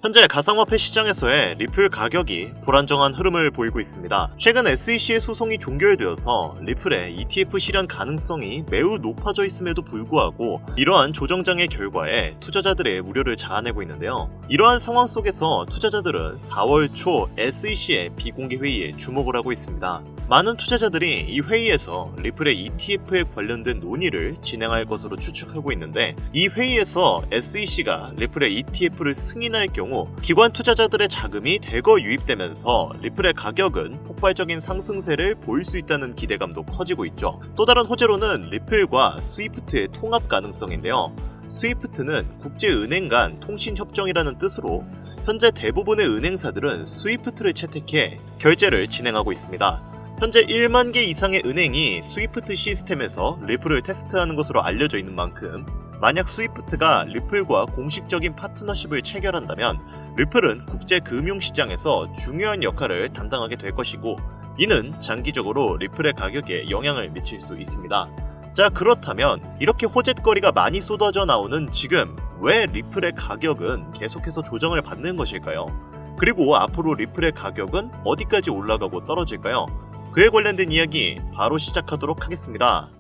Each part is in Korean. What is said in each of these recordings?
현재 가상화폐 시장에서의 리플 가격이 불안정한 흐름을 보이고 있습니다. 최근 SEC의 소송이 종결되어서 리플의 ETF 실현 가능성이 매우 높아져 있음에도 불구하고 이러한 조정장의 결과에 투자자들의 우려를 자아내고 있는데요. 이러한 상황 속에서 투자자들은 4월 초 SEC의 비공개 회의에 주목을 하고 있습니다. 많은 투자자들이 이 회의에서 리플의 ETF에 관련된 논의를 진행할 것으로 추측하고 있는데, 이 회의에서 SEC가 리플의 ETF를 승인할 경우 기관 투자자들의 자금이 대거 유입되면서 리플의 가격은 폭발적인 상승세를 보일 수 있다는 기대감도 커지고 있죠. 또 다른 호재로는 리플과 스위프트의 통합 가능성인데요. 스위프트는 국제은행 간 통신협정이라는 뜻으로 현재 대부분의 은행사들은 스위프트를 채택해 결제를 진행하고 있습니다. 현재 1만 개 이상의 은행이 스위프트 시스템에서 리플을 테스트하는 것으로 알려져 있는 만큼, 만약 스위프트가 리플과 공식적인 파트너십을 체결한다면 리플은 국제 금융시장에서 중요한 역할을 담당하게 될 것이고, 이는 장기적으로 리플의 가격에 영향을 미칠 수 있습니다. 자, 그렇다면 이렇게 호재거리가 많이 쏟아져 나오는 지금 왜 리플의 가격은 계속해서 조정을 받는 것일까요? 그리고 앞으로 리플의 가격은 어디까지 올라가고 떨어질까요? 그에 관련된 이야기 바로 시작하도록 하겠습니다.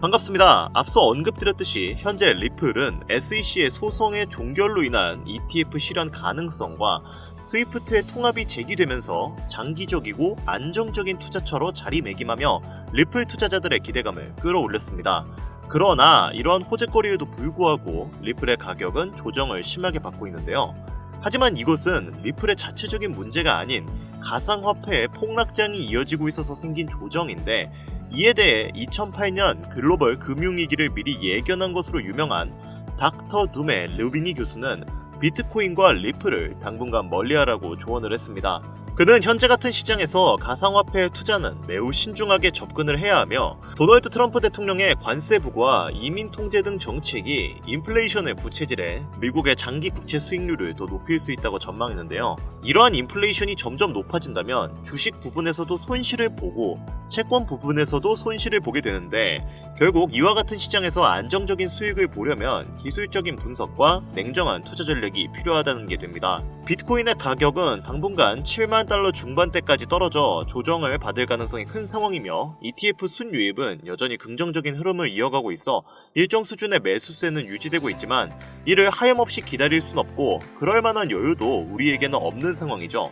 반갑습니다. 앞서 언급드렸듯이 현재 리플은 SEC의 소송의 종결로 인한 ETF 실현 가능성과 스위프트의 통합이 제기되면서 장기적이고 안정적인 투자처로 자리매김하며 리플 투자자들의 기대감을 끌어올렸습니다. 그러나 이러한 호재거리에도 불구하고 리플의 가격은 조정을 심하게 받고 있는데요. 하지만 이것은 리플의 자체적인 문제가 아닌 가상화폐의 폭락장이 이어지고 있어서 생긴 조정인데, 이에 대해 2008년 글로벌 금융위기를 미리 예견한 것으로 유명한 닥터 둠의 루비니 교수는 비트코인과 리플을 당분간 멀리하라고 조언을 했습니다. 그는 현재 같은 시장에서 가상화폐의 투자는 매우 신중하게 접근을 해야 하며, 도널드 트럼프 대통령의 관세 부과 이민 통제 등 정책이 인플레이션을 부채질해 미국의 장기 국채 수익률을 더 높일 수 있다고 전망했는데요. 이러한 인플레이션이 점점 높아진다면 주식 부분에서도 손실을 보고 채권 부분에서도 손실을 보게 되는데, 결국 이와 같은 시장에서 안정적인 수익을 보려면 기술적인 분석과 냉정한 투자 전략이 필요하다는 게 됩니다. 비트코인의 가격은 당분간 7만 달러 중반대까지 떨어져 조정을 받을 가능성이 큰 상황이며, ETF 순유입은 여전히 긍정적인 흐름을 이어가고 있어 일정 수준의 매수세는 유지되고 있지만 이를 하염없이 기다릴 순 없고 그럴 만한 여유도 우리에게는 없는 상황이죠.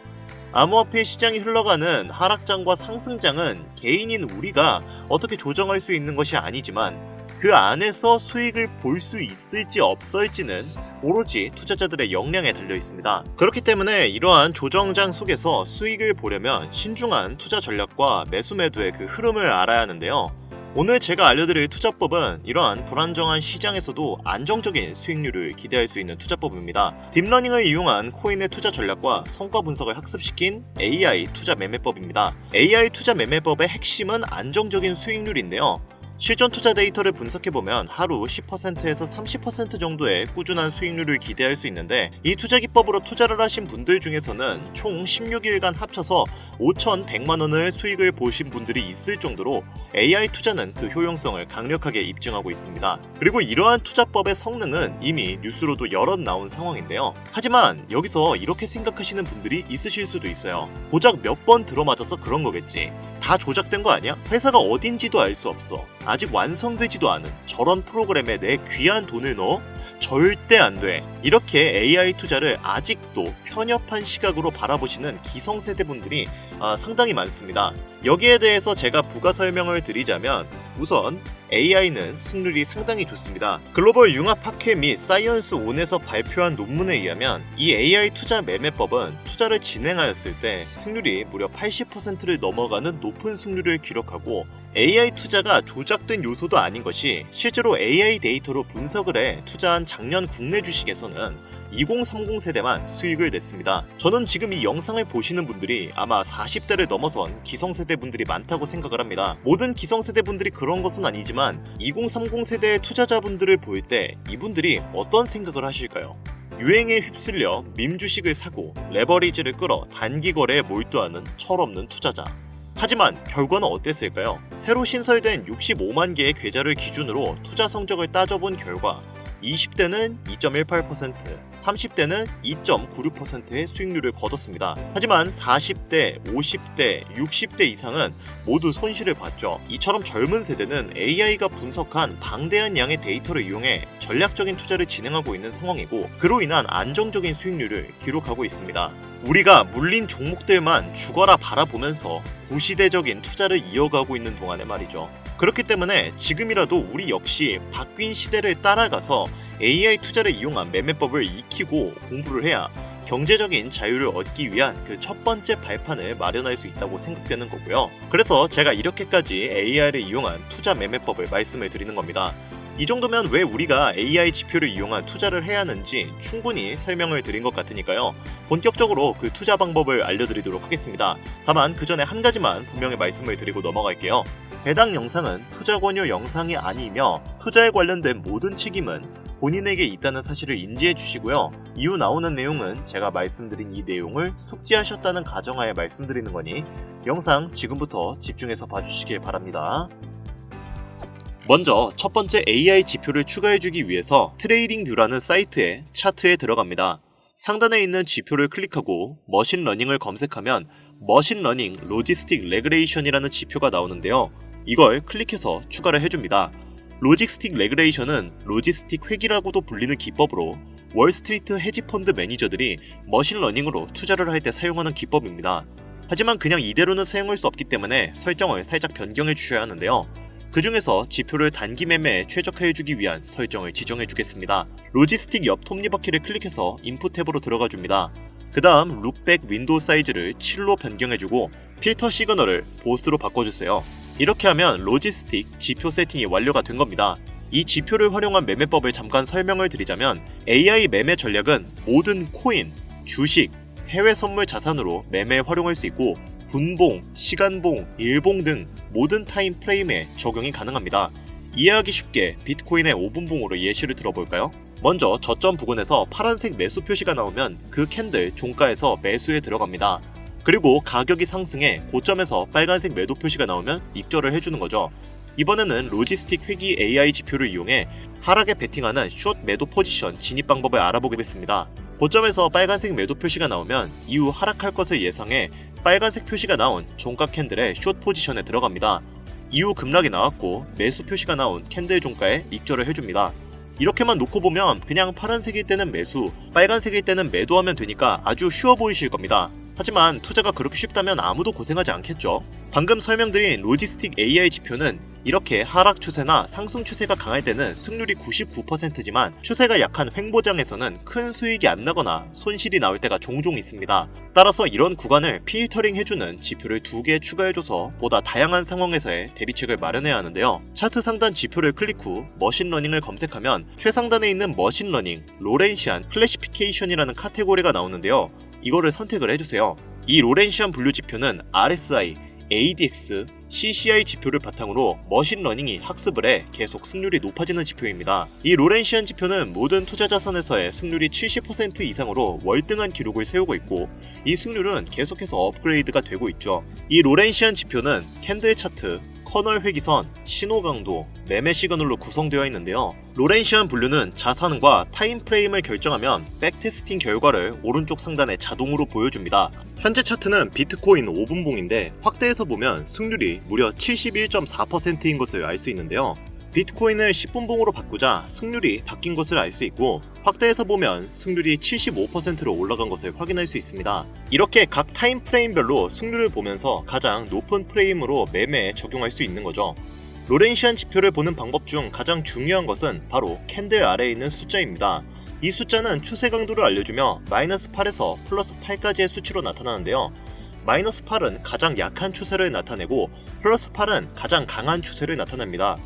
암호화폐 시장이 흘러가는 하락장과 상승장은 개인인 우리가 어떻게 조정할 수 있는 것이 아니지만, 그 안에서 수익을 볼 수 있을지 없을지는 오로지 투자자들의 역량에 달려 있습니다. 그렇기 때문에 이러한 조정장 속에서 수익을 보려면 신중한 투자 전략과 매수 매도의 그 흐름을 알아야 하는데요. 오늘 제가 알려드릴 투자법은 이러한 불안정한 시장에서도 안정적인 수익률을 기대할 수 있는 투자법입니다. 딥러닝을 이용한 코인의 투자 전략과 성과 분석을 학습시킨 AI 투자 매매법입니다. AI 투자 매매법의 핵심은 안정적인 수익률인데요. 실전 투자 데이터를 분석해보면 하루 10%에서 30% 정도의 꾸준한 수익률을 기대할 수 있는데, 이 투자 기법으로 투자를 하신 분들 중에서는 총 16일간 합쳐서 5,100만원의 수익을 보신 분들이 있을 정도로 AI 투자는 그 효용성을 강력하게 입증하고 있습니다. 그리고 이러한 투자법의 성능은 이미 뉴스로도 여럿 나온 상황인데요. 하지만 여기서 이렇게 생각하시는 분들이 있으실 수도 있어요. 고작 몇 번 들어맞아서 그런 거겠지. 다 조작된 거 아니야? 회사가 어딘지도 알 수 없어. 아직 완성되지도 않은 저런 프로그램에 내 귀한 돈을 넣어? 절대 안 돼. 이렇게 AI 투자를 아직도 편협한 시각으로 바라보시는 기성세대 분들이 상당히 많습니다. 여기에 대해서 제가 부가 설명을 드리자면, 우선 AI는 승률이 상당히 좋습니다. 글로벌 융합학회 및 사이언스 온에서 발표한 논문에 의하면 이 AI 투자 매매법은 투자를 진행하였을 때 승률이 무려 80%를 넘어가는 높은 승률을 기록하고, AI 투자가 조작된 요소도 아닌 것이 실제로 AI 데이터로 분석을 해 투자한 작년 국내 주식에서는 2030 세대만 수익을 냈습니다. 저는 지금 이 영상을 보시는 분들이 아마 40대를 넘어선 기성세대 분들이 많다고 생각을 합니다. 모든 기성세대 분들이 그런 것은 아니지만 2030 세대의 투자자분들을 볼 때 이분들이 어떤 생각을 하실까요? 유행에 휩쓸려 밈 주식을 사고 레버리지를 끌어 단기 거래에 몰두하는 철없는 투자자. 하지만 결과는 어땠을까요? 새로 신설된 65만 개의 계좌를 기준으로 투자 성적을 따져본 결과 20대는 2.18%, 30대는 2.96%의 수익률을 거뒀습니다. 하지만 40대, 50대, 60대 이상은 모두 손실을 봤죠. 이처럼 젊은 세대는 AI가 분석한 방대한 양의 데이터를 이용해 전략적인 투자를 진행하고 있는 상황이고, 그로 인한 안정적인 수익률을 기록하고 있습니다. 우리가 물린 종목들만 죽어라 바라보면서 구시대적인 투자를 이어가고 있는 동안에 말이죠. 그렇기 때문에 지금이라도 우리 역시 바뀐 시대를 따라가서 AI 투자를 이용한 매매법을 익히고 공부를 해야 경제적인 자유를 얻기 위한 그 첫 번째 발판을 마련할 수 있다고 생각되는 거고요. 그래서 제가 이렇게까지 AI를 이용한 투자 매매법을 말씀을 드리는 겁니다. 이 정도면 왜 우리가 AI 지표를 이용한 투자를 해야 하는지 충분히 설명을 드린 것 같으니까요. 본격적으로 그 투자 방법을 알려드리도록 하겠습니다. 다만 그 전에 한 가지만 분명히 말씀을 드리고 넘어갈게요. 해당 영상은 투자 권유 영상이 아니며 투자에 관련된 모든 책임은 본인에게 있다는 사실을 인지해 주시고요. 이후 나오는 내용은 제가 말씀드린 이 내용을 숙지하셨다는 가정하에 말씀드리는 거니 영상 지금부터 집중해서 봐주시길 바랍니다. 먼저 첫 번째 AI 지표를 추가해주기 위해서 트레이딩뷰라는 사이트의 차트에 들어갑니다. 상단에 있는 지표를 클릭하고 머신러닝을 검색하면 머신러닝 로지스틱 레그레이션이라는 지표가 나오는데요. 이걸 클릭해서 추가를 해줍니다. 로지스틱 레그레이션은 로지스틱 회귀라고도 불리는 기법으로 월스트리트 헤지펀드 매니저들이 머신러닝으로 투자를 할 때 사용하는 기법입니다. 하지만 그냥 이대로는 사용할 수 없기 때문에 설정을 살짝 변경해 주셔야 하는데요. 그 중에서 지표를 단기 매매에 최적화해주기 위한 설정을 지정해주겠습니다. 로지스틱 옆 톱니바퀴를 클릭해서 인풋 탭으로 들어가줍니다. 그 다음 룩백 윈도우 사이즈를 7로 변경해주고 필터 시그널을 보스로 바꿔주세요. 이렇게 하면 로지스틱 지표 세팅이 완료가 된 겁니다. 이 지표를 활용한 매매법을 잠깐 설명을 드리자면 AI 매매 전략은 모든 코인, 주식, 해외 선물 자산으로 매매에 활용할 수 있고 분봉, 시간봉, 일봉 등 모든 타임 프레임에 적용이 가능합니다. 이해하기 쉽게 비트코인의 5분봉으로 예시를 들어볼까요? 먼저 저점 부근에서 파란색 매수 표시가 나오면 그 캔들 종가에서 매수에 들어갑니다. 그리고 가격이 상승해 고점에서 빨간색 매도 표시가 나오면 익절을 해주는 거죠. 이번에는 로지스틱 회귀 AI 지표를 이용해 하락에 베팅하는 숏 매도 포지션 진입 방법을 알아보겠습니다. 고점에서 빨간색 매도 표시가 나오면 이후 하락할 것을 예상해 빨간색 표시가 나온 종가 캔들의 숏 포지션에 들어갑니다. 이후 급락이 나왔고 매수 표시가 나온 캔들 종가에 익절을 해줍니다. 이렇게만 놓고 보면 그냥 파란색일 때는 매수, 빨간색일 때는 매도하면 되니까 아주 쉬워 보이실 겁니다. 하지만 투자가 그렇게 쉽다면 아무도 고생하지 않겠죠. 방금 설명드린 로지스틱 AI 지표는 이렇게 하락 추세나 상승 추세가 강할 때는 승률이 99%지만 추세가 약한 횡보장에서는 큰 수익이 안 나거나 손실이 나올 때가 종종 있습니다. 따라서 이런 구간을 필터링 해주는 지표를 2개 추가해줘서 보다 다양한 상황에서의 대비책을 마련해야 하는데요. 차트 상단 지표를 클릭 후 머신러닝을 검색하면 최상단에 있는 머신러닝, 로렌시안 클래시피케이션이라는 카테고리가 나오는데요. 이거를 선택을 해주세요. 이 로렌시안 분류 지표는 RSI, ADX, CCI 지표를 바탕으로 머신러닝이 학습을 해 계속 승률이 높아지는 지표입니다. 이 로렌시안 지표는 모든 투자 자산에서의 승률이 70% 이상으로 월등한 기록을 세우고 있고 이 승률은 계속해서 업그레이드가 되고 있죠. 이 로렌시안 지표는 캔들 차트, 커널 회기선, 신호 강도, 매매 시그널로 구성되어 있는데요. 로렌시안 분류는 자산과 타임프레임을 결정하면 백테스팅 결과를 오른쪽 상단에 자동으로 보여줍니다. 현재 차트는 비트코인 5분봉인데 확대해서 보면 승률이 무려 71.4%인 것을 알 수 있는데요. 비트코인을 10분봉으로 바꾸자 승률이 바뀐 것을 알 수 있고 확대해서 보면 승률이 75%로 올라간 것을 확인할 수 있습니다. 이렇게 각 타임 프레임별로 승률을 보면서 가장 높은 프레임으로 매매에 적용할 수 있는 거죠. 로렌시안 지표를 보는 방법 중 가장 중요한 것은 바로 캔들 아래에 있는 숫자입니다. 이 숫자는 추세 강도를 알려주며 마이너스 8에서 플러스 8까지의 수치로 나타나는데요. 마이너스 8은 가장 약한 추세를 나타내고 플러스 8은 가장 강한 추세를 나타냅니다.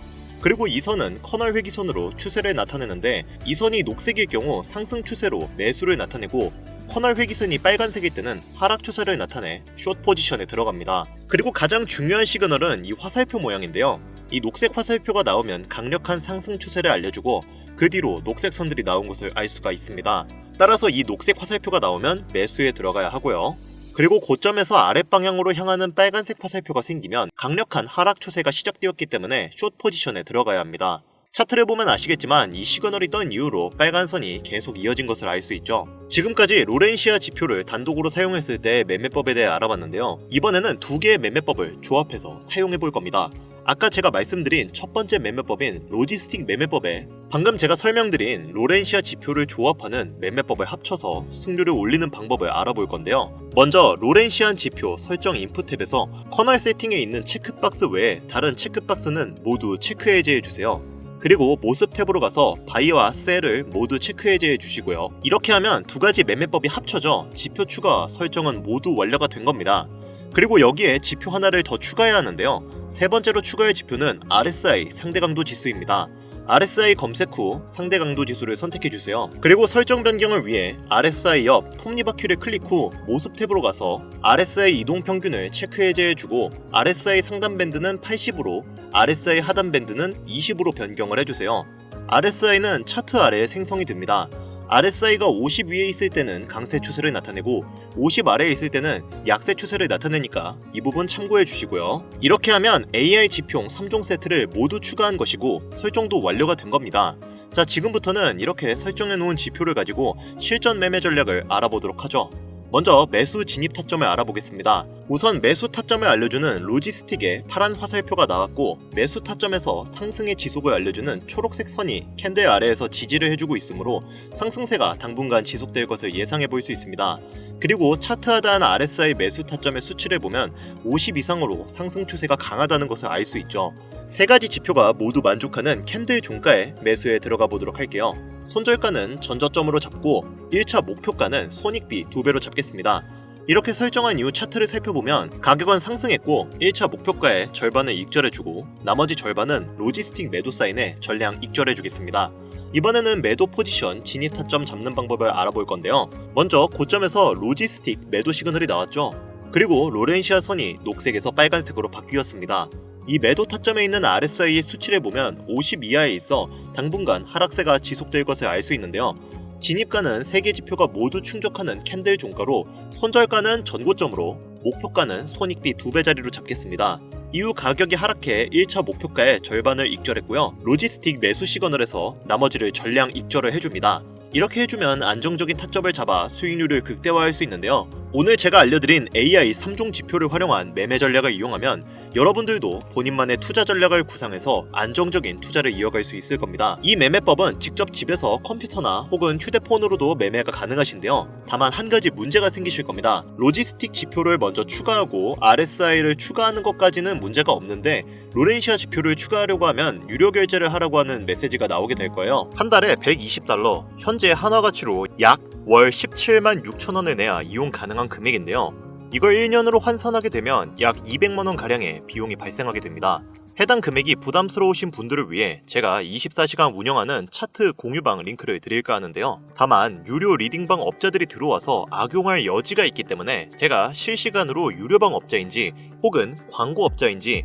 그리고 이 선은 커널 회기선으로 추세를 나타내는데 이 선이 녹색일 경우 상승 추세로 매수를 나타내고 커널 회기선이 빨간색일 때는 하락 추세를 나타내 숏 포지션에 들어갑니다. 그리고 가장 중요한 시그널은 이 화살표 모양인데요. 이 녹색 화살표가 나오면 강력한 상승 추세를 알려주고 그 뒤로 녹색 선들이 나온 것을 알 수가 있습니다. 따라서 이 녹색 화살표가 나오면 매수에 들어가야 하고요. 그리고 고점에서 아랫방향으로 향하는 빨간색 화살표가 생기면 강력한 하락 추세가 시작되었기 때문에 숏 포지션에 들어가야 합니다. 차트를 보면 아시겠지만 이 시그널이 떤 이후로 빨간 선이 계속 이어진 것을 알 수 있죠. 지금까지 로렌시아 지표를 단독으로 사용했을 때 매매법에 대해 알아봤는데요. 이번에는 두 개의 매매법을 조합해서 사용해 볼 겁니다. 아까 제가 말씀드린 첫 번째 매매법인 로지스틱 매매법에 방금 제가 설명드린 로렌시아 지표를 조합하는 매매법을 합쳐서 승률을 올리는 방법을 알아볼 건데요. 먼저 로렌시안 지표 설정 인풋 탭에서 커널 세팅에 있는 체크박스 외에 다른 체크박스는 모두 체크 해제해 주세요. 그리고 모습 탭으로 가서 바이와 셀을 모두 체크 해제해 주시고요. 이렇게 하면 두 가지 매매법이 합쳐져 지표 추가 설정은 모두 완료가 된 겁니다. 그리고 여기에 지표 하나를 더 추가해야 하는데요. 세 번째로 추가할 지표는 RSI 상대강도 지수입니다. RSI 검색 후 상대강도 지수를 선택해주세요. 그리고 설정 변경을 위해 RSI 옆 톱니바퀴를 클릭 후 모습 탭으로 가서 RSI 이동평균을 체크 해제해주고 RSI 상단 밴드는 80으로 RSI 하단 밴드는 20으로 변경을 해주세요. RSI는 차트 아래에 생성이 됩니다. RSI가 50 위에 있을 때는 강세 추세를 나타내고 50 아래에 있을 때는 약세 추세를 나타내니까 이 부분 참고해 주시고요. 이렇게 하면 AI 지표용 3종 세트를 모두 추가한 것이고 설정도 완료가 된 겁니다. 자, 지금부터는 이렇게 설정해 놓은 지표를 가지고 실전 매매 전략을 알아보도록 하죠. 먼저 매수 진입 타점을 알아보겠습니다. 우선 매수 타점을 알려주는 로지스틱에 파란 화살표가 나왔고 매수 타점에서 상승의 지속을 알려주는 초록색 선이 캔들 아래에서 지지를 해주고 있으므로 상승세가 당분간 지속될 것을 예상해 볼 수 있습니다. 그리고 차트 하단 RSI 매수 타점의 수치를 보면 50 이상으로 상승 추세가 강하다는 것을 알 수 있죠. 세 가지 지표가 모두 만족하는 캔들 종가에 매수에 들어가 보도록 할게요. 손절가는 전저점으로 잡고 1차 목표가는 손익비 2배로 잡겠습니다. 이렇게 설정한 이후 차트를 살펴보면 가격은 상승했고 1차 목표가의 절반을 익절해주고 나머지 절반은 로지스틱 매도 사인에 전량 익절해주겠습니다. 이번에는 매도 포지션 진입 타점 잡는 방법을 알아볼 건데요. 먼저 고점에서 로지스틱 매도 시그널이 나왔죠. 그리고 로렌시아 선이 녹색에서 빨간색으로 바뀌었습니다. 이 매도 타점에 있는 RSI의 수치를 보면 50 이하에 있어 당분간 하락세가 지속될 것을 알 수 있는데요. 진입가는 3개 지표가 모두 충족하는 캔들 종가로 손절가는 전고점으로 목표가는 손익비 2배 자리로 잡겠습니다. 이후 가격이 하락해 1차 목표가의 절반을 익절했고요. 로지스틱 매수 시그널에서 나머지를 전량 익절을 해줍니다. 이렇게 해주면 안정적인 타점을 잡아 수익률을 극대화할 수 있는데요. 오늘 제가 알려드린 AI 3종 지표를 활용한 매매 전략을 이용하면 여러분들도 본인만의 투자 전략을 구상해서 안정적인 투자를 이어갈 수 있을 겁니다. 이 매매법은 직접 집에서 컴퓨터나 혹은 휴대폰으로도 매매가 가능하신데요. 다만 한 가지 문제가 생기실 겁니다. 로지스틱 지표를 먼저 추가하고 RSI를 추가하는 것까지는 문제가 없는데 로렌시아 지표를 추가하려고 하면 유료 결제를 하라고 하는 메시지가 나오게 될 거예요. 한 달에 $120, 현재 한화 가치로 약 월 17만 6천 원을 내야 이용 가능한 금액인데요. 이걸 1년으로 환산하게 되면 약 200만 원 가량의 비용이 발생하게 됩니다. 해당 금액이 부담스러우신 분들을 위해 제가 24시간 운영하는 차트 공유방 링크를 드릴까 하는데요. 다만 유료 리딩방 업자들이 들어와서 악용할 여지가 있기 때문에 제가 실시간으로 유료방 업자인지 혹은 광고 업자인지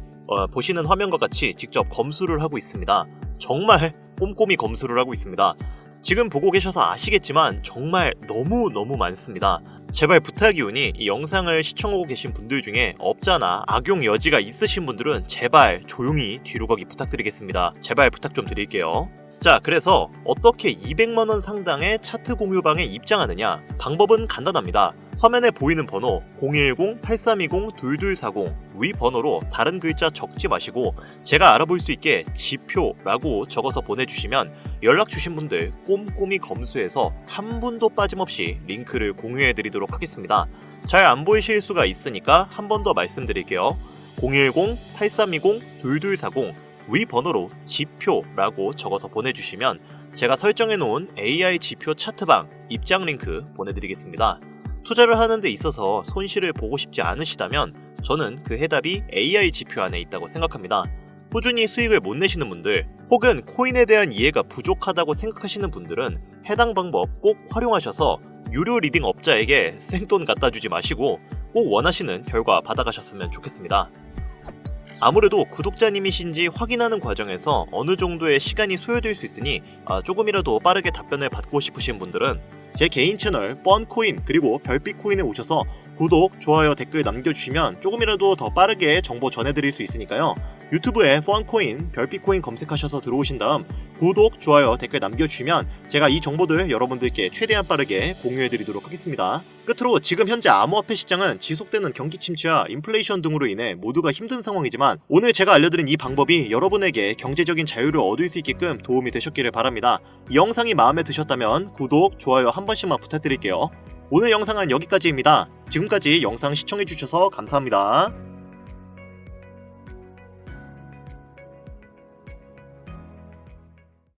보시는 화면과 같이 직접 검수를 하고 있습니다. 정말 꼼꼼히 검수를 하고 있습니다. 지금 보고 계셔서 아시겠지만 정말 너무 많습니다. 제발 부탁이오니 이 영상을 시청하고 계신 분들 중에 업자나 악용 여지가 있으신 분들은 제발 조용히 뒤로 가기 부탁드리겠습니다. 제발 부탁 좀 드릴게요. 자, 그래서 어떻게 200만원 상당의 차트 공유방에 입장하느냐? 방법은 간단합니다. 화면에 보이는 번호 010-8320-2240 위 번호로 다른 글자 적지 마시고 제가 알아볼 수 있게 지표라고 적어서 보내주시면 연락 주신 분들 꼼꼼히 검수해서 한 분도 빠짐없이 링크를 공유해드리도록 하겠습니다. 잘 안 보이실 수가 있으니까 한 번 더 말씀드릴게요. 010-8320-2240 위 번호로 지표라고 적어서 보내주시면 제가 설정해놓은 AI 지표 차트방 입장 링크 보내드리겠습니다. 투자를 하는 데 있어서 손실을 보고 싶지 않으시다면 저는 그 해답이 AI 지표 안에 있다고 생각합니다. 꾸준히 수익을 못 내시는 분들 혹은 코인에 대한 이해가 부족하다고 생각하시는 분들은 해당 방법 꼭 활용하셔서 유료 리딩 업자에게 생돈 갖다 주지 마시고 꼭 원하시는 결과 받아가셨으면 좋겠습니다. 아무래도 구독자님이신지 확인하는 과정에서 어느 정도의 시간이 소요될 수 있으니 조금이라도 빠르게 답변을 받고 싶으신 분들은 제 개인 채널 뻔코인 그리고 별빛코인에 오셔서 구독, 좋아요, 댓글 남겨주시면 조금이라도 더 빠르게 정보 전해드릴 수 있으니까요. 유튜브에 펀코인, 별빛코인 검색하셔서 들어오신 다음 구독, 좋아요, 댓글 남겨주시면 제가 이 정보들 여러분들께 최대한 빠르게 공유해드리도록 하겠습니다. 끝으로 지금 현재 암호화폐 시장은 지속되는 경기 침체와 인플레이션 등으로 인해 모두가 힘든 상황이지만 오늘 제가 알려드린 이 방법이 여러분에게 경제적인 자유를 얻을 수 있게끔 도움이 되셨기를 바랍니다. 이 영상이 마음에 드셨다면 구독, 좋아요 한 번씩만 부탁드릴게요. 오늘 영상은 여기까지입니다. 지금까지 영상 시청해주셔서 감사합니다.